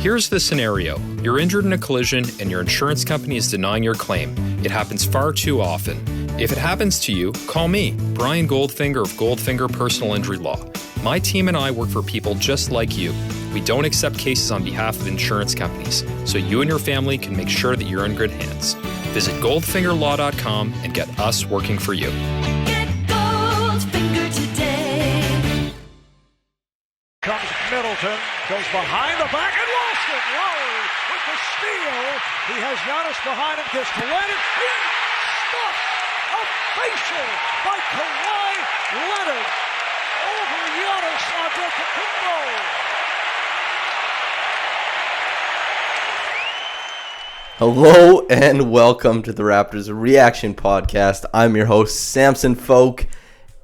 Here's the scenario. You're injured in a collision and your insurance company is denying your claim. It happens far too often. If it happens to you, call me, Brian Goldfinger of Goldfinger Personal Injury Law. My team and I work for people just like you. We don't accept cases on behalf of insurance companies, so you and your family can make sure that you're in good hands. Visit goldfingerlaw.com and get us working for you. Get Goldfinger today. Comes Middleton, goes behind the back and lost it. Lowry with the steal. He has Giannis behind him, gets to Leonard. He stopped a facial by Kawhi Leonard over Giannis Antetokounmpo. Hello and welcome to the Raptors Reaction Podcast. I'm your host, Samson Folk,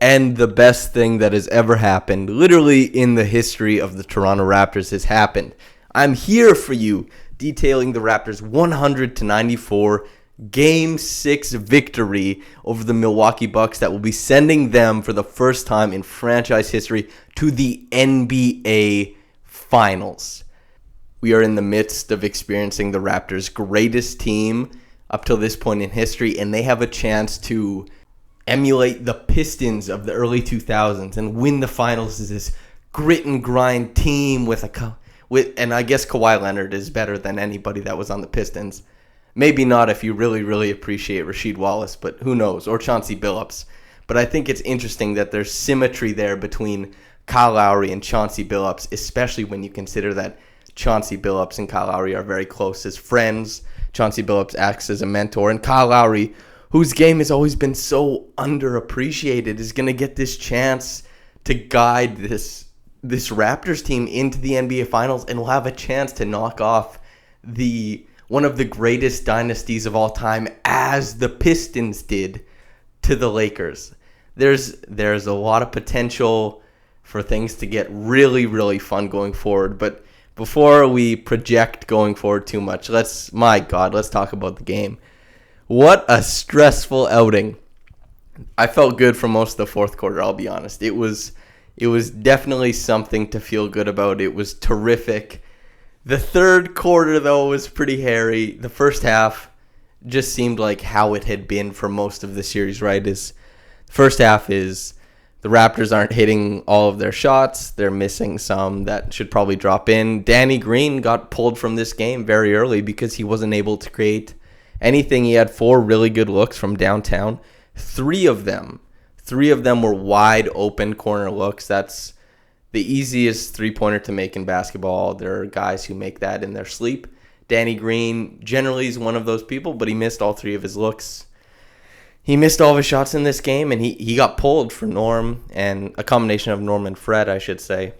and the best thing that has ever happened, literally in the history of the Toronto Raptors, has happened. I'm here for you, detailing the Raptors' 100-94 Game 6 victory over the Milwaukee Bucks that will be sending them for the first time in franchise history to the NBA Finals. We are in the midst of experiencing the Raptors' greatest team up till this point in history, and they have a chance to emulate the Pistons of the early 2000s and win the finals as this grit and grind team and I guess Kawhi Leonard is better than anybody that was on the Pistons. Maybe not if you really, really appreciate Rasheed Wallace, but who knows, or Chauncey Billups. But I think it's interesting that there's symmetry there between Kyle Lowry and Chauncey Billups, especially when you consider that Chauncey Billups and Kyle Lowry are very close as friends. Chauncey Billups acts as a mentor, and Kyle Lowry, whose game has always been so underappreciated, is going to get this chance to guide this Raptors team into the NBA Finals, and will have a chance to knock off one of the greatest dynasties of all time, as the Pistons did to the Lakers. There's a lot of potential for things to get really, really fun going forward, but before we project going forward too much, let's talk about the game. What a stressful outing. I felt good for most of the fourth quarter, I'll be honest. It was definitely something to feel good about. It was terrific. The third quarter, though, was pretty hairy. The first half just seemed like how it had been for most of the series, right? First half is the Raptors aren't hitting all of their shots. They're missing some that should probably drop in. Danny Green got pulled from this game very early because he wasn't able to create anything. He had 4 really good looks from downtown. Three of them were wide open corner looks. That's the easiest three-pointer to make in basketball. There are guys who make that in their sleep. Danny Green generally is one of those people, but he missed all 3 of his looks. He missed all of his shots in this game, and he got pulled for Norm, and a combination of Norm and Fred, I should say.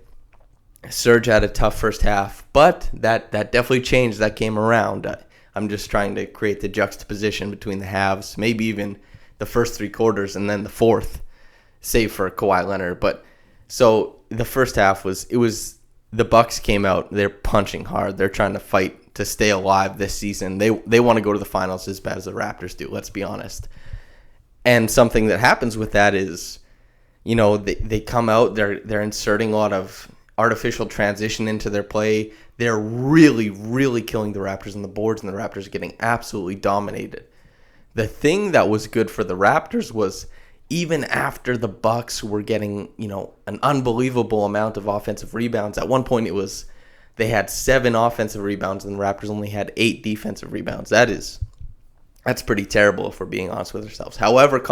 Serge had a tough first half, but that definitely changed. That came around. I'm just trying to create the juxtaposition between the halves, maybe even the first 3 quarters, and then the fourth, save for Kawhi Leonard. But so the first half was the Bucks came out. They're punching hard. They're trying to fight to stay alive this season. They want to go to the finals as bad as the Raptors do. Let's be honest. And something that happens with that is, they come out, they're inserting a lot of artificial transition into their play. They're really, really killing the Raptors on the boards, and the Raptors are getting absolutely dominated. The thing that was good for the Raptors was, even after the Bucks were getting, an unbelievable amount of offensive rebounds, at one point they had 7 offensive rebounds, and the Raptors only had 8 defensive rebounds. That's pretty terrible if we're being honest with ourselves. However,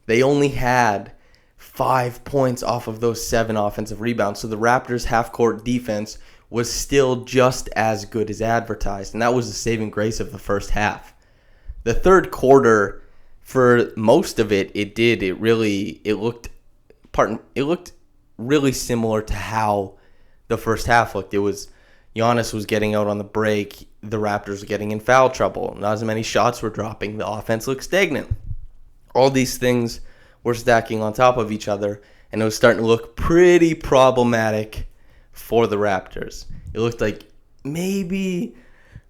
they only had 5 points off of those 7 offensive rebounds. So the Raptors' half-court defense was still just as good as advertised. And that was the saving grace of the first half. The third quarter, for most of it, it looked really similar to how the first half looked. It was Giannis was getting out on the break. The Raptors were getting in foul trouble. Not as many shots were dropping. The offense looked stagnant. All these things were stacking on top of each other, and it was starting to look pretty problematic for the Raptors. It looked like maybe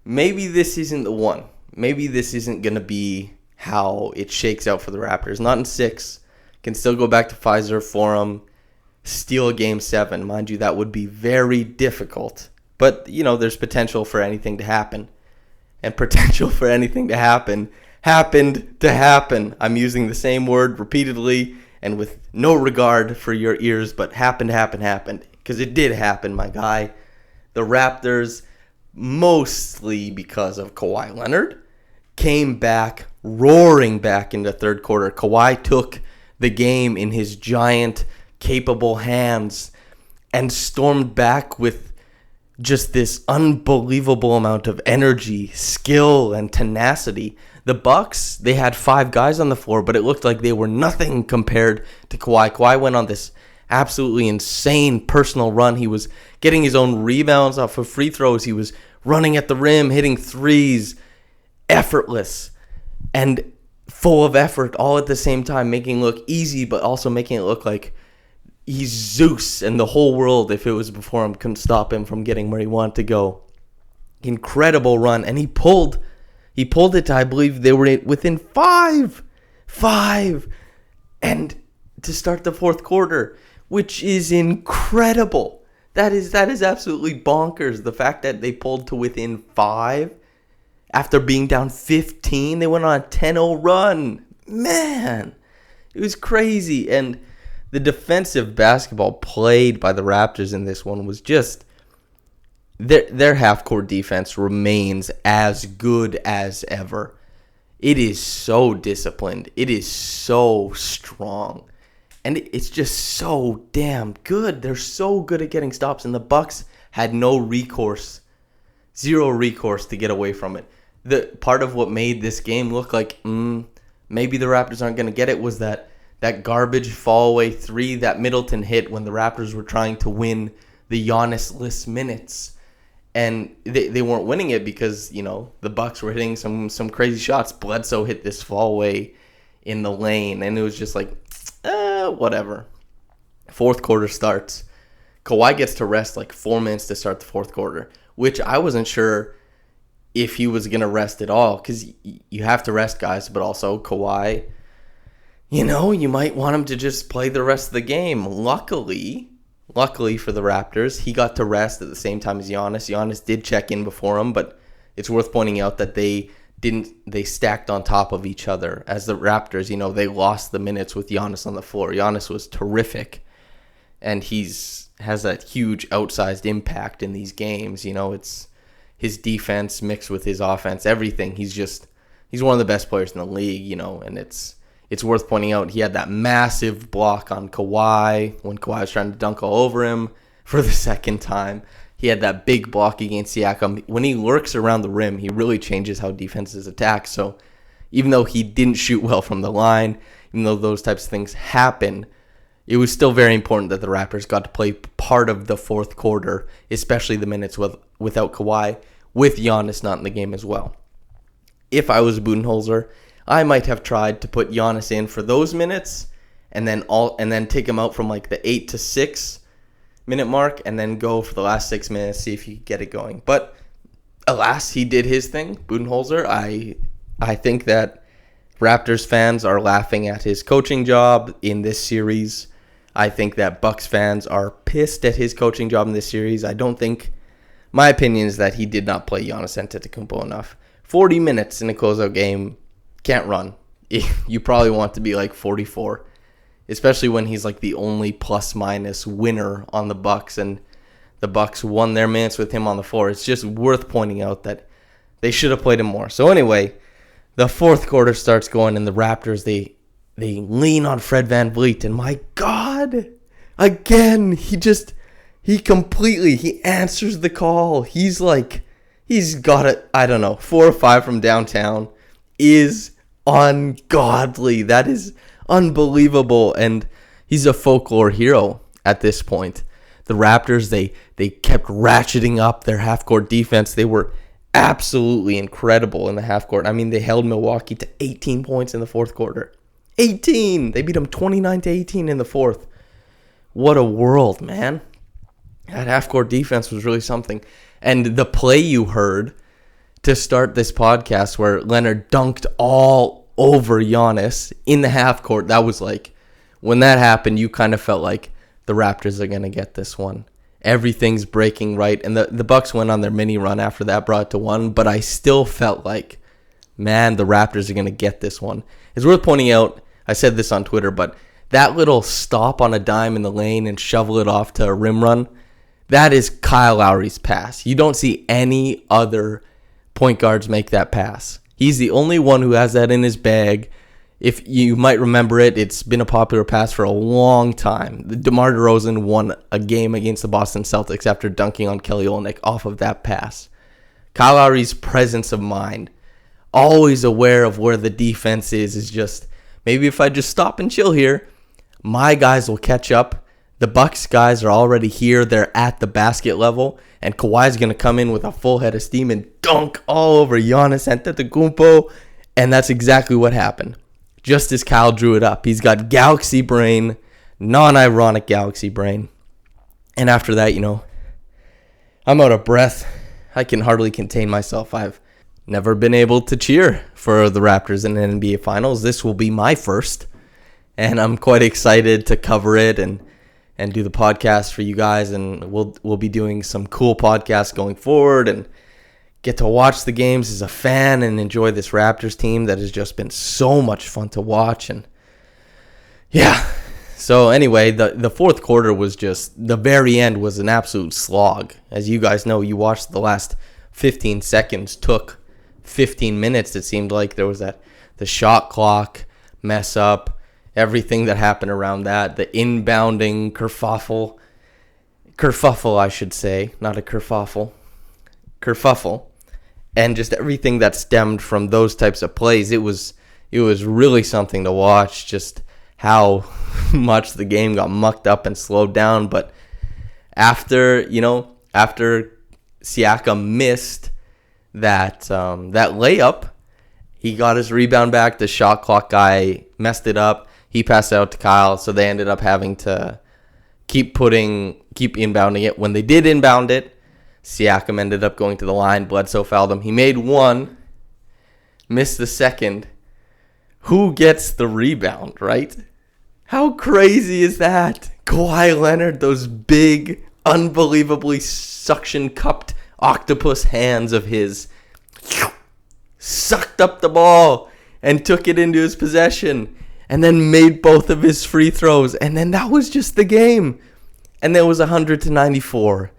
this isn't the one. Maybe this isn't going to be how it shakes out for the Raptors. Not in 6. Can still go back to Pfizer Forum, steal a Game 7. Mind you, that would be very difficult But, there's potential for anything to happen. And potential for anything to happen happened to happen. I'm using the same word repeatedly and with no regard for your ears, but happened. Because it did happen, my guy. The Raptors, mostly because of Kawhi Leonard, came back, roaring back in the third quarter. Kawhi took the game in his giant, capable hands and stormed back with just this unbelievable amount of energy, skill, and tenacity. The Bucks, they had 5 guys on the floor, but it looked like they were nothing compared to Kawhi. Kawhi went on this absolutely insane personal run. He was getting his own rebounds off of free throws. He was running at the rim, hitting threes, effortless and full of effort all at the same time, making it look easy, but also making it look like he's Zeus and the whole world, if it was before him, couldn't stop him from getting where he wanted to go. Incredible run, and he pulled it to, I believe they were within five, and to start the fourth quarter, which is incredible. That is absolutely bonkers. The fact that they pulled to within 5 after being down 15, they went on a 10-0 run. Man, it was crazy. And the defensive basketball played by the Raptors in this one was just, their half-court defense remains as good as ever. It is so disciplined. It is so strong. And it's just so damn good. They're so good at getting stops. And the Bucks had no recourse. Zero recourse to get away from it. The part of what made this game look like maybe the Raptors aren't going to get it was that garbage fall-away 3 that Middleton hit when the Raptors were trying to win the Giannis-less minutes. And they weren't winning it because, the Bucks were hitting some crazy shots. Bledsoe hit this fall-away in the lane, and it was just like, whatever. Fourth quarter starts. Kawhi gets to rest like 4 minutes to start the fourth quarter, which I wasn't sure if he was going to rest at all, because you have to rest guys, but also Kawhi, you might want him to just play the rest of the game. Luckily for the Raptors, he got to rest at the same time as Giannis. Giannis did check in before him, but it's worth pointing out that they stacked on top of each other. As the Raptors, they lost the minutes with Giannis on the floor. Giannis was terrific, and has that huge outsized impact in these games. It's his defense mixed with his offense, everything. He's one of the best players in the league, and it's worth pointing out he had that massive block on Kawhi when Kawhi was trying to dunk all over him for the second time. He had that big block against Siakam. When he lurks around the rim, he really changes how defenses attack. So even though he didn't shoot well from the line, even though those types of things happen, it was still very important that the Raptors got to play part of the fourth quarter, especially the minutes without Kawhi, with Giannis not in the game as well. If I was Budenholzer, I might have tried to put Giannis in for those minutes and then take him out from like the 8 to 6 minute mark and then go for the last 6 minutes, see if he could get it going. But alas, he did his thing. Budenholzer, I think that Raptors fans are laughing at his coaching job in this series. I think that Bucks fans are pissed at his coaching job in this series. My opinion is that he did not play Giannis Antetokounmpo enough. 40 minutes in a closeout game, can't run. You probably want to be like 44, especially when he's like the only plus-minus winner on the Bucks, and the Bucks won their minutes with him on the floor. It's just worth pointing out that they should have played him more. So anyway, the fourth quarter starts going, and the Raptors, they lean on Fred VanVleet, and my God, again, he answers the call. He's got it, 4 or 5 from downtown is ungodly. That is unbelievable, and he's a folklore hero at this point. The Raptors, they kept ratcheting up their half-court defense. They were absolutely incredible in the half-court. I mean, they held Milwaukee to 18 points in the fourth quarter. 18! They beat them 29-18 in the fourth. What a world, man. That half-court defense was really something. And the play you heard to start this podcast where Leonard dunked all over Giannis in the half-court, that was like, when that happened, you kind of felt like the Raptors are going to get this one. everything's breaking right. And the Bucks went on their mini run after that, brought it to 1. But I still felt like, man, the Raptors are going to get this one. It's worth pointing out, I said this on Twitter, but that little stop on a dime in the lane and shovel it off to a rim run, that is Kyle Lowry's pass. You don't see any other point guards make that pass. He's the only one who has that in his bag. If you might remember it, it's been a popular pass for a long time. DeMar DeRozan won a game against the Boston Celtics after dunking on Kelly Olynyk off of that pass. Kyle Lowry's presence of mind, always aware of where the defense is just, maybe if I just stop and chill here, my guys will catch up. The Bucks guys are already here. They're at the basket level. And Kawhi's going to come in with a full head of steam and dunk all over Giannis Antetokounmpo. And that's exactly what happened. Just as Kyle drew it up. He's got galaxy brain, non-ironic galaxy brain. And after that, I'm out of breath. I can hardly contain myself. I've never been able to cheer for the Raptors in the NBA Finals. This will be my first. And I'm quite excited to cover it and do the podcast for you guys. And we'll be doing some cool podcasts going forward and get to watch the games as a fan and enjoy this Raptors team that has just been so much fun to watch. And yeah, so anyway, the fourth quarter was just, the very end was an absolute slog. As you guys know, you watched the last 15 seconds, took 15 minutes. It seemed like there was the shot clock mess up, everything that happened around that, the inbounding kerfuffle, I should say, not a kerfuffle, and just everything that stemmed from those types of plays. It was really something to watch, just how much the game got mucked up and slowed down. But after Siakam missed that layup, he got his rebound back. The shot clock guy messed it up. He passed it out to Kyle, so they ended up having to keep inbounding it. When they did inbound it, Siakam ended up going to the line. Bledsoe fouled him. He made one, missed the second. Who gets the rebound, right? How crazy is that? Kawhi Leonard, those big, unbelievably suction-cupped octopus hands of his, sucked up the ball and took it into his possession and then made both of his free throws. And then that was just the game. And there was 100-94.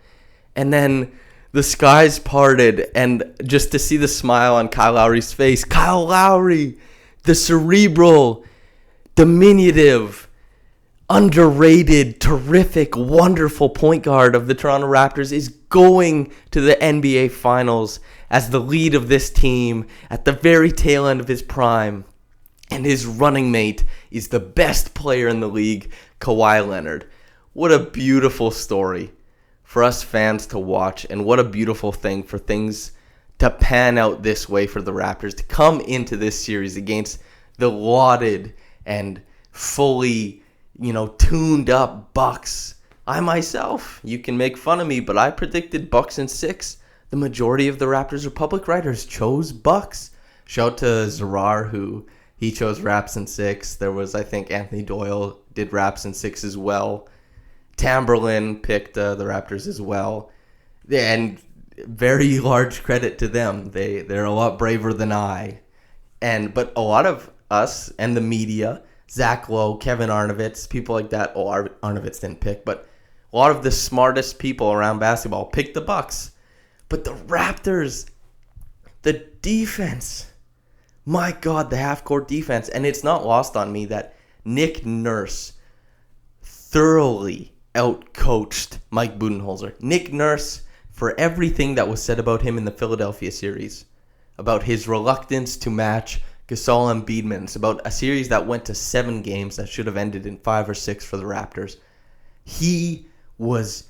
And then the skies parted, and just to see the smile on Kyle Lowry's face, Kyle Lowry, the cerebral, diminutive, underrated, terrific, wonderful point guard of the Toronto Raptors, is going to the NBA Finals as the lead of this team at the very tail end of his prime. And his running mate is the best player in the league, Kawhi Leonard. What a beautiful story for us fans to watch, and what a beautiful thing for things to pan out this way for the Raptors, to come into this series against the lauded and fully, tuned up Bucks. I myself, you can make fun of me, but I predicted Bucks in 6. The majority of the Raptors Republic writers chose Bucks. Shout out to Zarar, who he chose Raps in 6. There was, I think, Anthony Doyle did Raps in 6 as well. Tamberlin picked the Raptors as well, and very large credit to them. They're a lot braver than I, but a lot of us and the media, Zach Lowe, Kevin Arnovitz, people like that. Arnovitz didn't pick, but a lot of the smartest people around basketball picked the Bucks. But the Raptors, the defense, my God, the half-court defense, and it's not lost on me that Nick Nurse thoroughly out-coached Mike Budenholzer. Nick Nurse, for everything that was said about him in the Philadelphia series, about his reluctance to match Gasol and Embiid minutes, about a series that went to 7 games that should have ended in 5 or 6 for the Raptors, he was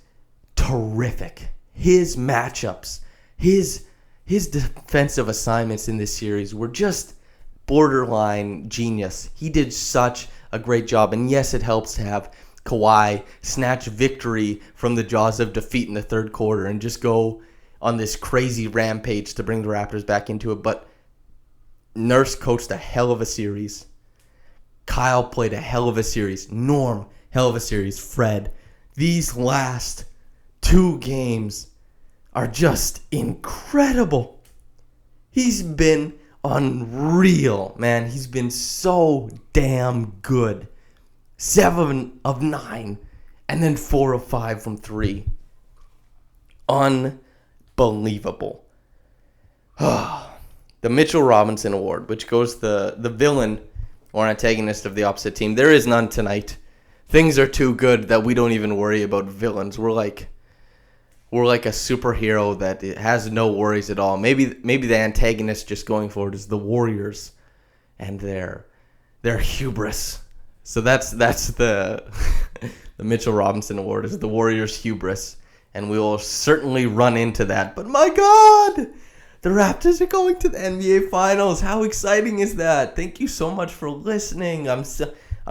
terrific. His matchups, his defensive assignments in this series were just borderline genius. He did such a great job, and yes, it helps to have Kawhi snatch victory from the jaws of defeat in the third quarter and just go on this crazy rampage to bring the Raptors back into it. But Nurse coached a hell of a series. Kyle played a hell of a series. Norm, hell of a series. Fred. These last 2 games are just incredible. He's been unreal, man. He's been so damn good. 7 of 9, and then 4 of 5 from 3. Unbelievable. The Mitchell Robinson Award, which goes to the villain or antagonist of the opposite team. There is none tonight. Things are too good that we don't even worry about villains. We're like a superhero that has no worries at all. Maybe the antagonist just going forward is the Warriors and their hubris. So that's the the Mitchell Robinson Award is the Warriors' hubris, and we will certainly run into that. But my God, the Raptors are going to the NBA Finals. How exciting is that? Thank you so much for listening. I'm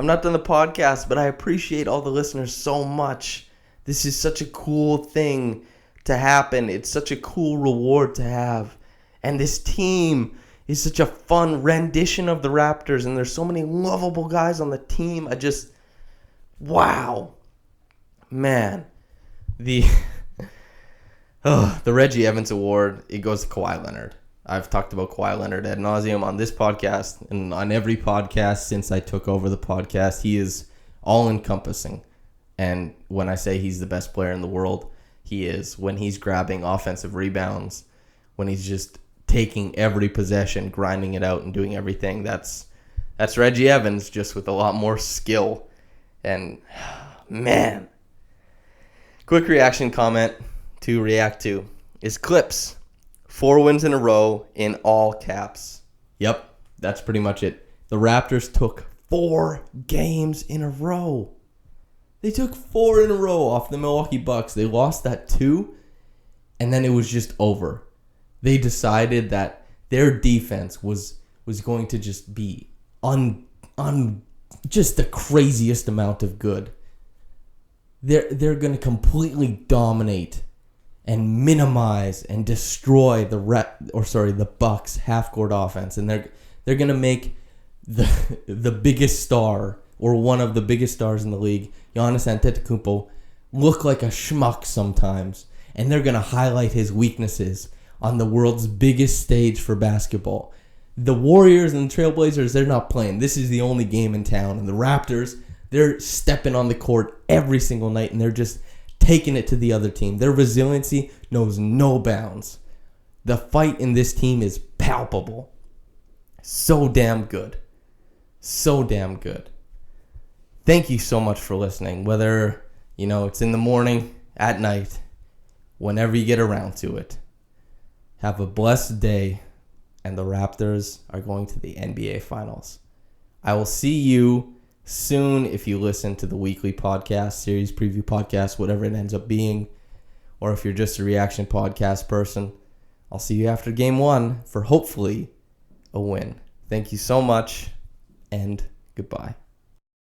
not done the podcast, but I appreciate all the listeners so much. This is such a cool thing to happen. It's such a cool reward to have. And this team is such a fun rendition of the Raptors. And there's so many lovable guys on the team. Wow. Man. The Reggie Evans Award, it goes to Kawhi Leonard. I've talked about Kawhi Leonard ad nauseum on this podcast and on every podcast since I took over the podcast. He is all-encompassing. And when I say he's the best player in the world, he is. When he's grabbing offensive rebounds, when he's just taking every possession, grinding it out, and doing everything, that's Reggie Evans, just with a lot more skill. And, man. Quick reaction comment to react to is Clips. 4 wins in a row in all caps. Yep, that's pretty much it. The Raptors took 4 games in a row. They took 4 in a row off the Milwaukee Bucks. They lost that 2, and then it was just over. They decided that their defense was going to just be just the craziest amount of good. They're going to completely dominate and minimize and destroy the Bucks half-court offense, and they're going to make the biggest star, or one of the biggest stars in the league, Giannis Antetokounmpo, look like a schmuck sometimes, and they're going to highlight his weaknesses on the world's biggest stage for basketball. The Warriors and the Trailblazers, they're not playing. This is the only game in town, and the Raptors, they're stepping on the court every single night, and they're just taking it to the other team. Their resiliency knows no bounds. The fight in this team is palpable. So damn good. So damn good. Thank you so much for listening. Whether, it's in the morning, at night, whenever you get around to it. Have a blessed day. And the Raptors are going to the NBA Finals. I will see you soon if you listen to the weekly podcast, series preview podcast, whatever it ends up being. Or if you're just a reaction podcast person, I'll see you after game 1 for hopefully a win. Thank you so much, and goodbye.